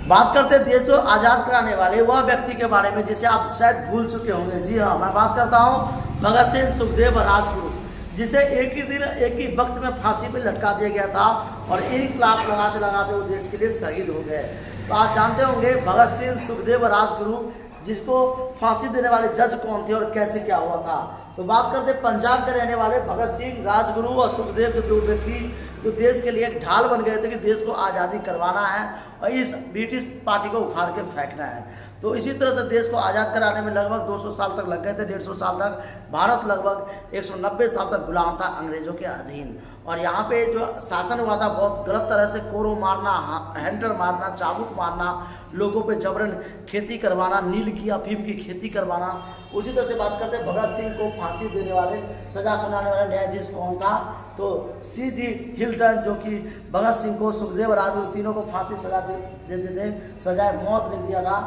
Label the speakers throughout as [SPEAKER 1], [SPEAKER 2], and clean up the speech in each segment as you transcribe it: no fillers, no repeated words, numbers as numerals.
[SPEAKER 1] बात करते हैं देश को आज़ाद कराने वाले वह व्यक्ति के बारे में जिसे आप शायद भूल चुके होंगे। जी हाँ, मैं बात करता हूँ भगत सिंह, सुखदेव और राजगुरु, जिसे एक ही दिन एक ही वक्त में फांसी पे लटका दिया गया था और इनकलाब लगाते लगाते वो देश के लिए शहीद हो गए। तो आप जानते होंगे भगत सिंह, सुखदेव और राजगुरु, जिसको फांसी देने वाले जज कौन थे और कैसे क्या हुआ था। तो बात करते पंजाब के रहने वाले भगत सिंह, राजगुरु और सुखदेव के दो व्यक्ति जो देश के लिए एक ढाल बन गए थे कि देश को आज़ादी करवाना है और इस ब्रिटिश पार्टी को उखाड़ के फेंकना है। तो इसी तरह से देश को आज़ाद कराने में लगभग 200 साल तक लग गए थे, 150 साल तक। भारत लगभग 190 साल तक गुलाम था अंग्रेजों के अधीन। और यहाँ पे जो शासन हुआ था बहुत गलत तरह से, कोरो मारना, हैंडर मारना, चाबुक मारना, लोगों पे जबरन खेती करवाना, नील की अफीम की खेती करवाना। उसी तरह से बात करते हैं भगत सिंह को फांसी देने वाले, सजा सुनाने वाले न्यायाधीश कौन था, तो C.G. हिल्टन, जो कि भगत सिंह को, सुखदेव, राजगुरु तीनों को फांसी सजा देते थे, सजाए मौत लिख दिया था।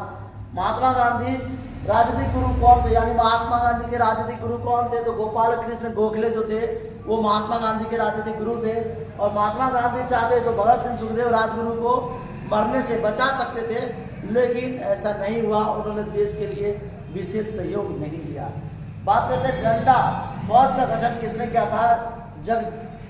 [SPEAKER 1] महात्मा गांधी राजनीतिक गुरु कौन थे, यानी महात्मा गांधी के राजनीतिक गुरु कौन थे, तो गोपाल कृष्ण गोखले जो थे वो महात्मा गांधी के राजनीतिक गुरु थे। और महात्मा गांधी चाहते तो भगत सिंह, सुखदेव, राजगुरु को मरने से बचा सकते थे, लेकिन ऐसा नहीं हुआ। उन्होंने देश के लिए विशेष सहयोग नहीं दिया। बात करते हैं डंडा फौज का गठन किसने किया था,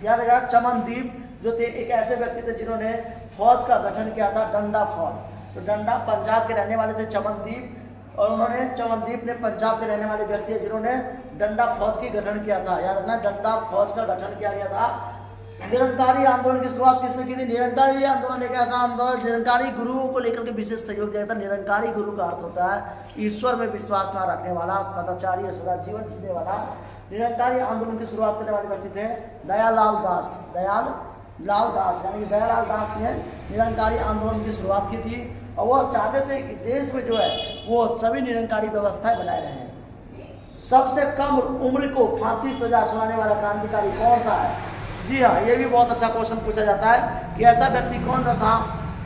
[SPEAKER 1] याद रखा, चमनदीप जो थे एक ऐसे व्यक्ति थे जिन्होंने फौज का गठन किया था, डंडा फौज। तो डंडा पंजाब के रहने वाले थे चमनदीप, और उन्होंने, चमनदीप ने पंजाब के रहने वाले व्यक्ति है जिन्होंने डंडा फौज की गठन किया था। याद रखना, डंडा फौज का गठन किया गया था। निरंकारी आंदोलन की शुरुआत किसने की थी, निरंकारी आंदोलन एक ऐसा आंदोलन, निरंकारी गुरुओं को लेकर के विशेष सहयोग दिया था। निरंकारी गुरु का अर्थ होता है ईश्वर में विश्वास न रखने वाला, सदाचारी और सदा जीवन जीने वाला। निरंकारी आंदोलन की शुरुआत करने वाले व्यक्ति थे दयालाल दास, दयालाल दास, यानी कि दयालाल दास ने निरंकारी आंदोलन की शुरुआत की थी। और वो चाहते थे कि देश में जो है वो सभी निरंकारी व्यवस्थाएं बनाए रहें। सबसे कम उम्र को फांसी सजा सुनाने वाला क्रांतिकारी कौन सा है? जी हाँ, ये भी बहुत अच्छा क्वेश्चन पूछा जाता है कि ऐसा व्यक्ति कौन सा था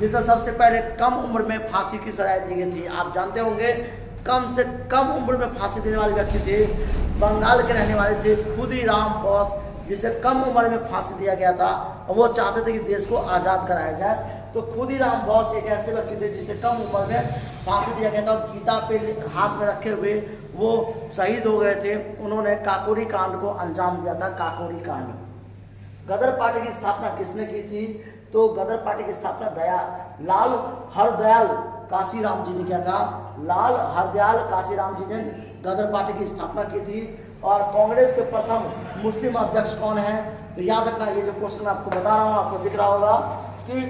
[SPEAKER 1] जिसे सबसे पहले कम उम्र में फांसी की सजा दी गई थी। आप जानते होंगे कम से कम उम्र में फांसी देने वाले व्यक्ति थे बंगाल के रहने वाले थे खुदीराम बोस, जिसे कम उम्र में फांसी दिया गया था और वो चाहते थे कि देश को आज़ाद कराया जाए। तो खुदीराम बोस एक ऐसे व्यक्ति थे जिसे कम उम्र में फांसी दिया गया था और गीता पे हाथ में रखे हुए वो शहीद हो गए थे। उन्होंने काकोरी कांड को अंजाम दिया था, काकोरी कांड। गदर पार्टी की स्थापना किसने की थी, तो गदर पार्टी की स्थापना लाल हरदयाल काशीराम जी ने किया था। लाल हरदयाल काशीराम जी ने गदर पार्टी की स्थापना की थी। और कांग्रेस के प्रथम मुस्लिम अध्यक्ष कौन है, तो याद रखना, ये जो क्वेश्चन मैं आपको बता रहा हूँ आपको दिख रहा होगा कि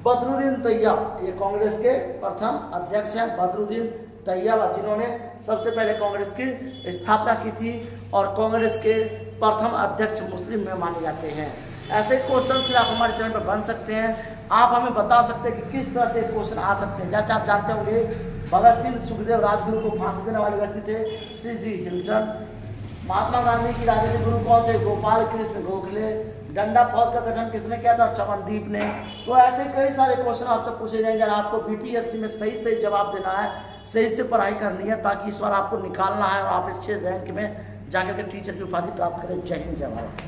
[SPEAKER 1] बदरुद्दीन तैयब, ये कांग्रेस के प्रथम अध्यक्ष हैं बदरुद्दीन तैयब, जिन्होंने सबसे पहले कांग्रेस की स्थापना की थी और कांग्रेस के प्रथम अध्यक्ष मुस्लिम में माने जाते हैं। ऐसे क्वेश्चंस के आप हमारे चैनल पर बन सकते हैं। आप हमें बता सकते हैं कि किस तरह से क्वेश्चन आ सकते हैं। जैसे आप जानते होंगे भगत सिंह, सुखदेव, राजगुरु को फांसी देने वाले व्यक्ति थे C.G. हिल्टन। महात्मा गांधी की राजनीतिक गुरु कौन थे, गोपाल कृष्ण गोखले। डंडा फौज का गठन किसने किया था, चमनदीप ने। तो ऐसे कई सारे क्वेश्चन आपसे पूछे जाएंगे। आपको BPSC में सही सही जवाब देना है, सही से पढ़ाई करनी है, ताकि इस बार आपको निकालना है और आप इस 6 रैंक में जाकर के टीचर की उपाधि प्राप्त करें। जय हिंद, जय भारत।